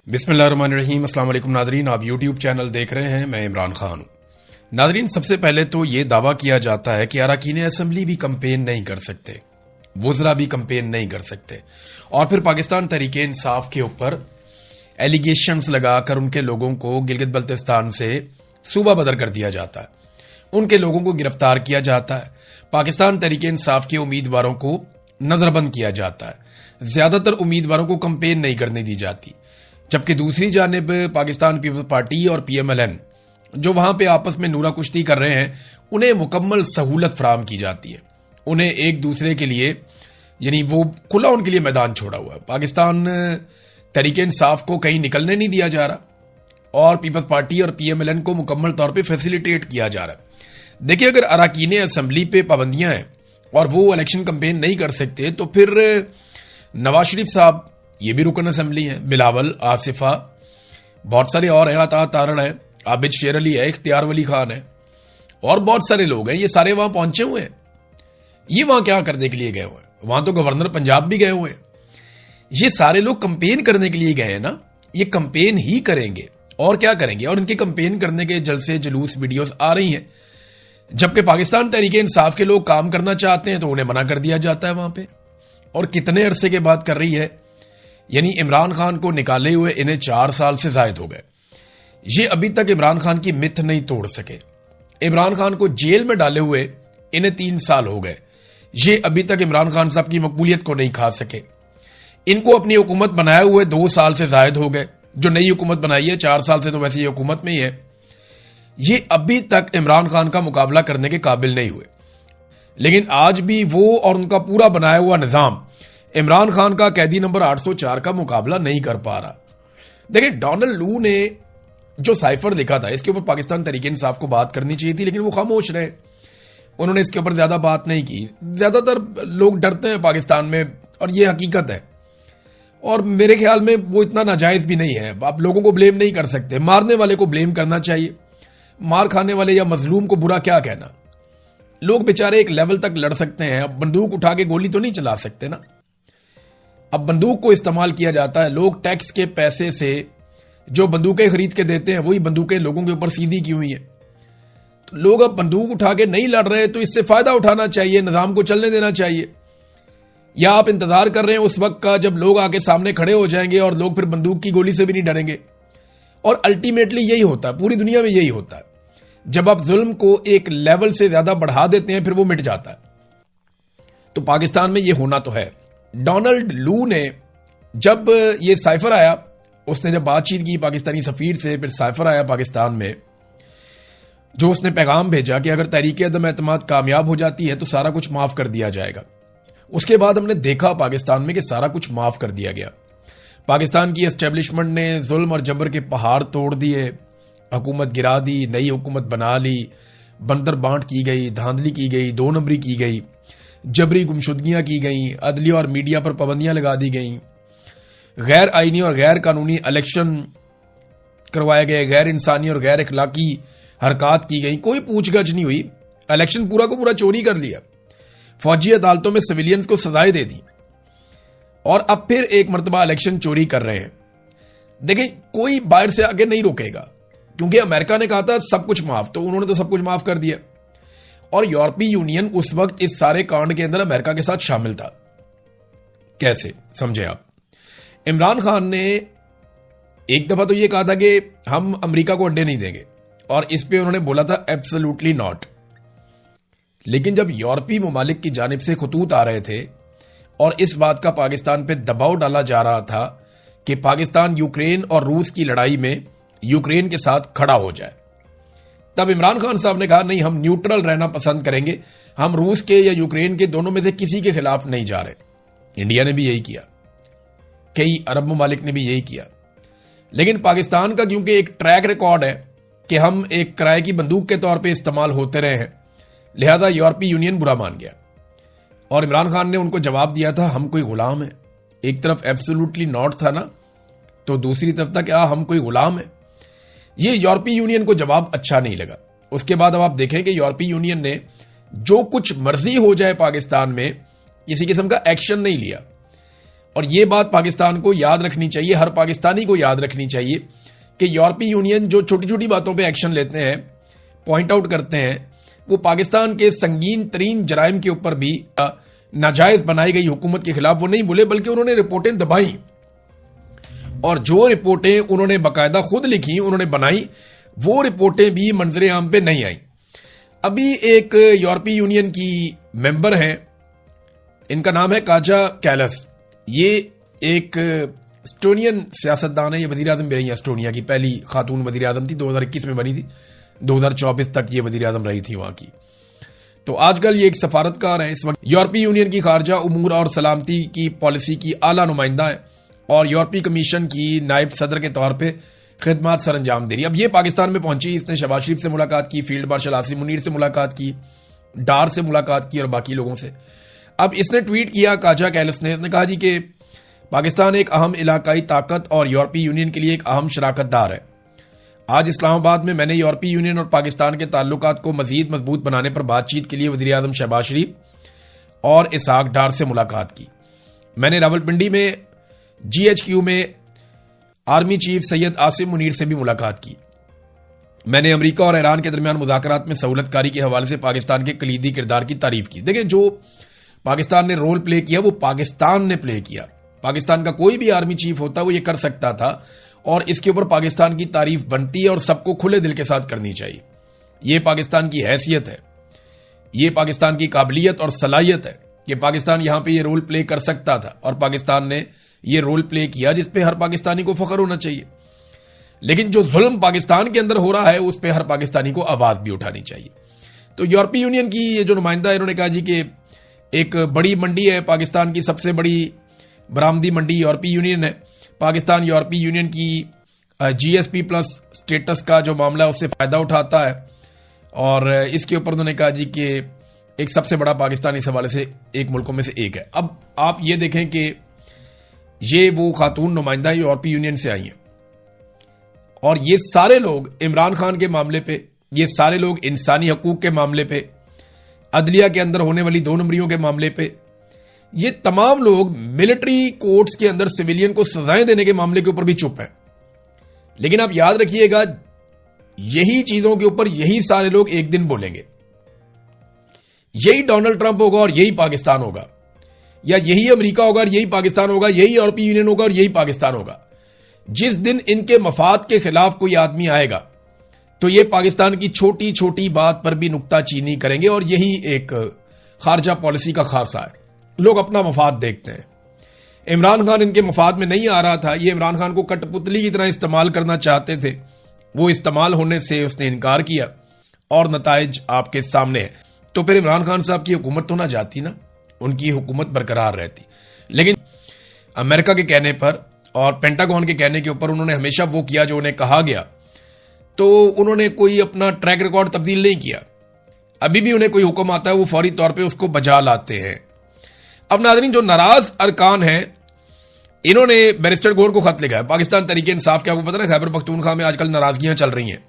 بسم اللہ الرحمن الرحیم۔ السلام علیکم ناظرین، آپ یوٹیوب چینل دیکھ رہے ہیں، میں عمران خان ہوں۔ ناظرین، سب سے پہلے تو یہ دعویٰ کیا جاتا ہے کہ اراکین اسمبلی بھی کمپین نہیں کر سکتے، وزراء بھی کمپین نہیں کر سکتے، اور پھر پاکستان تحریک انصاف کے اوپر ایلیگیشنز لگا کر ان کے لوگوں کو گلگت بلتستان سے صوبہ بدر کر دیا جاتا ہے، ان کے لوگوں کو گرفتار کیا جاتا ہے، پاکستان تحریک انصاف کے امیدواروں کو نظر بند کیا جاتا ہے، زیادہ تر امیدواروں کو کمپین نہیں کرنے دی جاتی، جبکہ دوسری جانب پاکستان پیپلز پارٹی اور پی ایم ایل این جو وہاں پہ آپس میں نورا کشتی کر رہے ہیں، انہیں مکمل سہولت فراہم کی جاتی ہے، انہیں ایک دوسرے کے لیے یعنی وہ کھلا ان کے لیے میدان چھوڑا ہوا ہے۔ پاکستان تحریک انصاف کو کہیں نکلنے نہیں دیا جا رہا اور پیپلز پارٹی اور پی ایم ایل این کو مکمل طور پہ فیسیلیٹیٹ کیا جا رہا ہے۔ دیکھیں، اگر اراکین اسمبلی پہ پابندیاں ہیں اور وہ الیکشن کمپین نہیں کر سکتے تو پھر نواز شریف صاحب یہ بھی رکن اسمبلی ہیں، بلاول، آصفہ، بہت سارے اور ہیں، عطا تارڑ ہے، عابد شیر علی ہے، اختیار ولی خان ہے، اور بہت سارے لوگ ہیں، یہ سارے وہاں پہنچے ہوئے ہیں۔ یہ وہاں کیا کرنے کے لیے گئے ہوئے ہیں؟ وہاں تو گورنر پنجاب بھی گئے ہوئے ہیں۔ یہ سارے لوگ کمپین کرنے کے لیے گئے ہیں نا، یہ کمپین ہی کریں گے اور کیا کریں گے، اور ان کے کمپین کرنے کے جلسے جلوس ویڈیوز آ رہی ہیں، جبکہ پاکستان تحریک انصاف کے لوگ کام کرنا چاہتے ہیں تو انہیں منع کر دیا جاتا ہے وہاں پہ۔ اور کتنے عرصے کے بعد کر رہی ہے، یعنی عمران خان کو نکالے ہوئے انہیں 4 سال سے زائد ہو گئے، یہ ابھی تک عمران خان کی متھ نہیں توڑ سکے۔ عمران خان کو جیل میں ڈالے ہوئے انہیں 3 سال ہو گئے، یہ ابھی تک عمران خان صاحب کی مقبولیت کو نہیں کھا سکے۔ ان کو اپنی حکومت بنائے ہوئے 2 سال سے زائد ہو گئے، جو نئی حکومت بنائی ہے 4 سال سے تو ویسے یہ حکومت میں ہی ہے، یہ ابھی تک عمران خان کا مقابلہ کرنے کے قابل نہیں ہوئے۔ لیکن آج بھی وہ اور ان کا پورا بنایا ہوا نظام عمران خان کا قیدی نمبر 804 کا مقابلہ نہیں کر پا رہا۔ دیکھیں، ڈونلڈ لو نے جو سائفر لکھا تھا، اس کے اوپر پاکستان تحریک انصاف کو بات کرنی چاہیے تھی، لیکن وہ خاموش رہے، انہوں نے اس کے اوپر زیادہ بات نہیں کی۔ زیادہ تر لوگ ڈرتے ہیں پاکستان میں، اور یہ حقیقت ہے، اور میرے خیال میں وہ اتنا ناجائز بھی نہیں ہے۔ آپ لوگوں کو بلیم نہیں کر سکتے، مارنے والے کو بلیم کرنا چاہیے، مار کھانے والے یا مظلوم کو برا کیا کہنا۔ لوگ بیچارے ایک لیول تک لڑ سکتے ہیں، اب بندوق اٹھا کے گولی تو نہیں چلا سکتے نا۔ اب بندوق کو استعمال کیا جاتا ہے، لوگ ٹیکس کے پیسے سے جو بندوقیں خرید کے دیتے ہیں وہی بندوقیں لوگوں کے اوپر سیدھی کی ہوئی ہیں۔ تو لوگ اب بندوق اٹھا کے نہیں لڑ رہے تو اس سے فائدہ اٹھانا چاہیے، نظام کو چلنے دینا چاہیے، یا آپ انتظار کر رہے ہیں اس وقت کا جب لوگ آ کے سامنے کھڑے ہو جائیں گے اور لوگ پھر بندوق کی گولی سے بھی نہیں ڈریں گے۔ اور الٹیمیٹلی یہی ہوتا ہے، پوری دنیا میں یہی ہوتا ہے، جب آپ ظلم کو ایک لیول سے زیادہ بڑھا دیتے ہیں پھر وہ مٹ جاتا ہے۔ تو پاکستان میں یہ ہونا تو ہے۔ ڈونلڈ لو نے جب یہ سائفر آیا، اس نے جب بات چیت کی پاکستانی سفیر سے، پھر سائفر آیا پاکستان میں، جو اس نے پیغام بھیجا کہ اگر تحریک عدم اعتماد کامیاب ہو جاتی ہے تو سارا کچھ معاف کر دیا جائے گا۔ اس کے بعد ہم نے دیکھا پاکستان میں کہ سارا کچھ معاف کر دیا گیا۔ پاکستان کی اسٹیبلشمنٹ نے ظلم اور جبر کے پہاڑ توڑ دیے، حکومت گرا دی، نئی حکومت بنا لی، بندر بانٹ کی گئی، دھاندلی کی گئی، 2 نمبری کی گئی، جبری گمشدگیاں کی گئیں، عدلیہ اور میڈیا پر پابندیاں لگا دی گئیں، غیر آئینی اور غیر قانونی الیکشن کروائے گئے، غیر انسانی اور غیر اخلاقی حرکات کی گئیں، کوئی پوچھ گچھ نہیں ہوئی، الیکشن پورا کو پورا چوری کر لیا، فوجی عدالتوں میں سویلینز کو سزائیں دے دی، اور اب پھر ایک مرتبہ الیکشن چوری کر رہے ہیں۔ دیکھیں، کوئی باہر سے آگے نہیں روکے گا، کیونکہ امریکہ نے کہا تھا سب کچھ معاف، تو انہوں نے تو سب کچھ معاف کر دیا، اور یورپی یونین اس وقت اس سارے کانڈ کے اندر امریکہ کے ساتھ شامل تھا۔ کیسے سمجھے آپ؟ عمران خان نے ایک دفعہ تو یہ کہا تھا کہ ہم امریکہ کو اڈے نہیں دیں گے، اور اس پہ انہوں نے بولا تھا ایبسولوٹلی ناٹ۔ لیکن جب یورپی ممالک کی جانب سے خطوط آ رہے تھے اور اس بات کا پاکستان پہ دباؤ ڈالا جا رہا تھا کہ پاکستان یوکرین اور روس کی لڑائی میں یوکرین کے ساتھ کھڑا ہو جائے، تب عمران خان صاحب نے کہا نہیں، ہم نیوٹرل رہنا پسند کریں گے، ہم روس کے یا یوکرین کے دونوں میں سے کسی کے خلاف نہیں جا رہے۔ انڈیا نے بھی یہی کیا، کئی عرب ممالک نے بھی یہی کیا، لیکن پاکستان کا کیونکہ ایک ٹریک ریکارڈ ہے کہ ہم ایک کرائے کی بندوق کے طور پہ استعمال ہوتے رہے ہیں، لہذا یورپی یونین برا مان گیا، اور عمران خان نے ان کو جواب دیا تھا ہم کوئی غلام ہیں۔ ایک طرف ایبسولوٹلی ناٹ تھا نا، تو دوسری طرف تھا کہ ہم کوئی غلام ہیں۔ یہ یورپی یونین کو جواب اچھا نہیں لگا۔ اس کے بعد اب آپ دیکھیں کہ یورپی یونین نے جو کچھ مرضی ہو جائے پاکستان میں، کسی قسم کا ایکشن نہیں لیا، اور یہ بات پاکستان کو یاد رکھنی چاہیے, ہر پاکستانی کو یاد رکھنی چاہیے کہ یورپی یونین جو چھوٹی چھوٹی باتوں پہ ایکشن لیتے ہیں, پوائنٹ آؤٹ کرتے ہیں, وہ پاکستان کے سنگین ترین جرائم کے اوپر بھی ناجائز بنائی گئی حکومت کے خلاف وہ نہیں بولے, بلکہ انہوں نے رپورٹیں دبائیں, اور جو رپورٹیں انہوں نے باقاعدہ خود لکھی, انہوں نے بنائی, وہ رپورٹیں بھی منظر عام پہ نہیں آئیں. ابھی ایک یورپی یونین کی ممبر ہیں, ان کا نام ہے کاجا کیلس. یہ ایک اسٹونین سیاستدان ہے, یہ وزیر اعظم بھی رہی ہیں اسٹونیا کی, پہلی خاتون وزیر اعظم تھی, 2021 میں بنی تھی, 2024 تک یہ وزیر اعظم رہی تھی وہاں کی. تو آج کل یہ ایک سفارتکار ہیں, اس وقت یورپی یونین کی خارجہ امور اور سلامتی کی پالیسی کی اعلیٰ نمائندہ ہے, اور یورپی کمیشن کی نائب صدر کے طور پہ خدمات سر انجام دے رہی. اب یہ پاکستان میں پہنچی, اس نے شہباز شریف سے ملاقات کی, فیلڈ مارشل عاصم منیر سے ملاقات کی, ڈار سے ملاقات کی اور باقی لوگوں سے. اب اس نے ٹویٹ کیا, کاجا کیلس نے, اس نے کہا جی کہ پاکستان ایک اہم علاقائی طاقت اور یورپی یونین کے لیے ایک اہم شراکت دار ہے. آج اسلام آباد میں نے یورپی یونین اور پاکستان کے تعلقات کو مزید مضبوط بنانے پر بات چیت کے لیے وزیر اعظم شہباز شریف اور اسحاق ڈار سے ملاقات کی. میں نے راولپنڈی میں GHQ میں آرمی چیف سید عاصم منیر سے بھی ملاقات کی. میں نے امریکہ اور ایران کے درمیان مذاکرات میں سہولت کاری کے حوالے سے پاکستان کے کلیدی کردار کی تعریف کی. دیکھیں, جو پاکستان نے رول پلے کیا وہ پاکستان نے پلے کیا. پاکستان کا کوئی بھی آرمی چیف ہوتا وہ یہ کر سکتا تھا, اور اس کے اوپر پاکستان کی تعریف بنتی ہے اور سب کو کھلے دل کے ساتھ کرنی چاہیے. یہ پاکستان کی حیثیت ہے, یہ پاکستان کی قابلیت اور صلاحیت ہے کہ پاکستان یہاں پہ یہ رول پلے کر سکتا تھا, اور پاکستان نے یہ رول پلے کیا جس پہ ہر پاکستانی کو فخر ہونا چاہیے. لیکن جو ظلم پاکستان کے اندر ہو رہا ہے اس پہ ہر پاکستانی کو آواز بھی اٹھانی چاہیے. تو یورپی یونین کی یہ جو نمائندہ ہے, انہوں نے کہا جی کہ ایک بڑی منڈی ہے, پاکستان کی سب سے بڑی برآمدی منڈی یورپی یونین ہے. پاکستان یورپی یونین کی GSP پلس سٹیٹس کا جو معاملہ ہے اس سے فائدہ اٹھاتا ہے, اور اس کے اوپر انہوں نے کہا جی کہ ایک سب سے بڑا پاکستان اس حوالے سے ایک ملکوں میں سے ایک ہے. اب آپ یہ دیکھیں کہ یہ وہ خاتون نمائندہ یورپی یونین سے آئی ہیں, اور یہ سارے لوگ عمران خان کے معاملے پہ, یہ سارے لوگ انسانی حقوق کے معاملے پہ, عدلیہ کے اندر ہونے والی 2 نمبریوں کے معاملے پہ, یہ تمام لوگ ملٹری کورٹس کے اندر سویلین کو سزائیں دینے کے معاملے کے اوپر بھی چپ ہیں. لیکن آپ یاد رکھیے گا, یہی چیزوں کے اوپر یہی سارے لوگ ایک دن بولیں گے. یہی ڈونلڈ ٹرمپ ہوگا اور یہی پاکستان ہوگا, یا یہی امریکہ ہوگا اور یہی پاکستان ہوگا, یہی یورپی یونین ہوگا اور یہی پاکستان ہوگا. جس دن ان کے مفاد کے خلاف کوئی آدمی آئے گا تو یہ پاکستان کی چھوٹی چھوٹی بات پر بھی نکتہ چینی کریں گے, اور یہی ایک خارجہ پالیسی کا خاصہ ہے. لوگ اپنا مفاد دیکھتے ہیں. عمران خان ان کے مفاد میں نہیں آ رہا تھا, یہ عمران خان کو کٹ پتلی کی طرح استعمال کرنا چاہتے تھے, وہ استعمال ہونے سے اس نے انکار کیا, اور نتائج آپ کے سامنے ہیں. تو پھر عمران خان صاحب کی حکومت تو نہ جاتی نا, ان کی حکومت برقرار رہتی. لیکن امریکہ کے کہنے پر اور پینٹاگون کے کہنے کے اوپر انہوں نے ہمیشہ وہ کیا جو انہیں کہا گیا, تو انہوں نے کوئی اپنا ٹریک ریکارڈ تبدیل نہیں کیا. ابھی بھی انہیں کوئی حکم آتا ہے وہ فوری طور پہ اس کو بجا لاتے ہیں. اب ناظرین, جو ناراض ارکان ہیں انہوں نے بیرسٹر گور کو خط لکھا ہے. پاکستان تحریک انصاف کے آپ کو پتہ ہے خیبر پختونخوا میں آج کل ناراضگیاں چل رہی ہیں.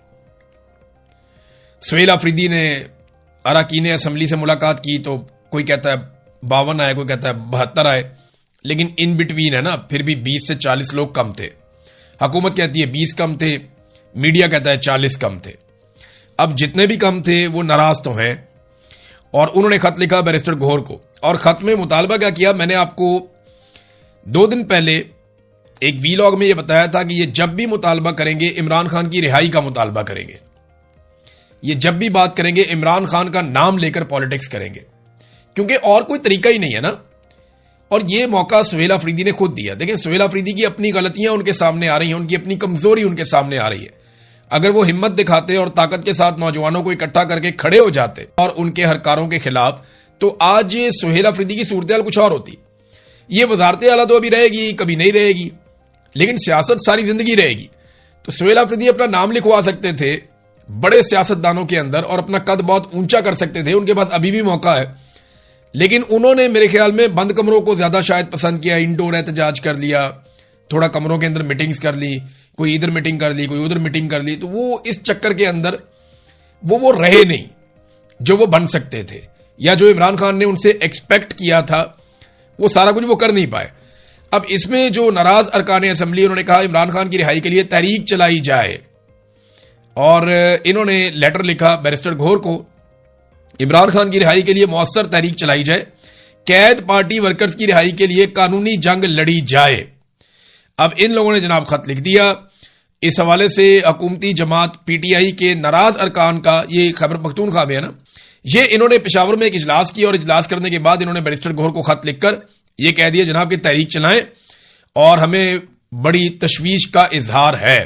سہیل آفریدی نے اراکین اسمبلی سے ملاقات کی, تو کوئی کہتا ہے 52 آئے, کوئی کہتا ہے 72 آئے, لیکن ان بٹوین ہے نا, پھر بھی 20 سے 40 لوگ کم تھے. حکومت کہتی ہے 20 کم تھے, میڈیا کہتا ہے 40 کم تھے. اب جتنے بھی کم تھے وہ ناراض تو ہیں, اور انہوں نے خط لکھا بیرسٹر گور کو, اور خط میں مطالبہ کیا کیا. میں نے آپ کو 2 دن پہلے ایک ویلاگ میں یہ بتایا تھا کہ یہ جب بھی مطالبہ کریں گے عمران خان کی رہائی کا مطالبہ کریں گے. یہ جب بھی بات کریں گے عمران خان کا نام لے کر پالیٹکس کریں گے, کیونکہ اور کوئی طریقہ ہی نہیں ہے نا. اور یہ موقع سہیل آفریدی نے خود دیا. دیکھیں, سہیل آفریدی کی اپنی غلطیاں ان کے سامنے آ رہی ہیں, ان کی اپنی کمزوری ان کے سامنے آ رہی ہے. اگر وہ ہمت دکھاتے اور طاقت کے ساتھ نوجوانوں کو اکٹھا کر کے کھڑے ہو جاتے اور ان کے ہرکاروں کے خلاف, تو آج سہیل آفریدی کی صورتحال کچھ اور ہوتی. یہ وزارت اعلیٰ تو ابھی رہے گی, کبھی نہیں رہے گی, لیکن سیاست ساری زندگی رہے گی. تو سہیل آفریدی اپنا نام لکھوا سکتے تھے بڑے سیاستدانوں کے اندر, اور اپنا قد بہت اونچا کر سکتے تھے. ان کے پاس ابھی بھی موقع ہے, لیکن انہوں نے میرے خیال میں بند کمروں کو زیادہ شاید پسند کیا. انڈور احتجاج کر لیا, تھوڑا کمروں کے اندر میٹنگز کر لی, کوئی ادھر میٹنگ کر لی, کوئی ادھر میٹنگ کر لی. تو وہ اس چکر کے اندر وہ رہے نہیں جو وہ بن سکتے تھے, یا جو عمران خان نے ان سے ایکسپیکٹ کیا تھا وہ سارا کچھ وہ کر نہیں پائے. اب اس میں جو ناراض ارکان اسمبلی انہوں نے کہا عمران خان کی رہائی کے لیے تحریک چلائی جائے، اور انہوں نے لیٹر لکھا بیرسٹر گھور کو، عمران خان کی رہائی کے لیے مؤثر تحریک چلائی جائے، قید پارٹی ورکرز کی رہائی کے لیے قانونی جنگ لڑی جائے۔ اب ان لوگوں نے جناب خط لکھ دیا۔ اس حوالے سے حکومتی جماعت پی ٹی آئی کے ناراض ارکان کا، یہ خیبر پختونخوا میں ہے نا، یہ انہوں نے پشاور میں ایک اجلاس کیا، اور اجلاس کرنے کے بعد انہوں نے بیرسٹر گھور کو خط لکھ کر یہ کہہ دیا جناب کہ تحریک چلائیں اور ہمیں بڑی تشویش کا اظہار ہے۔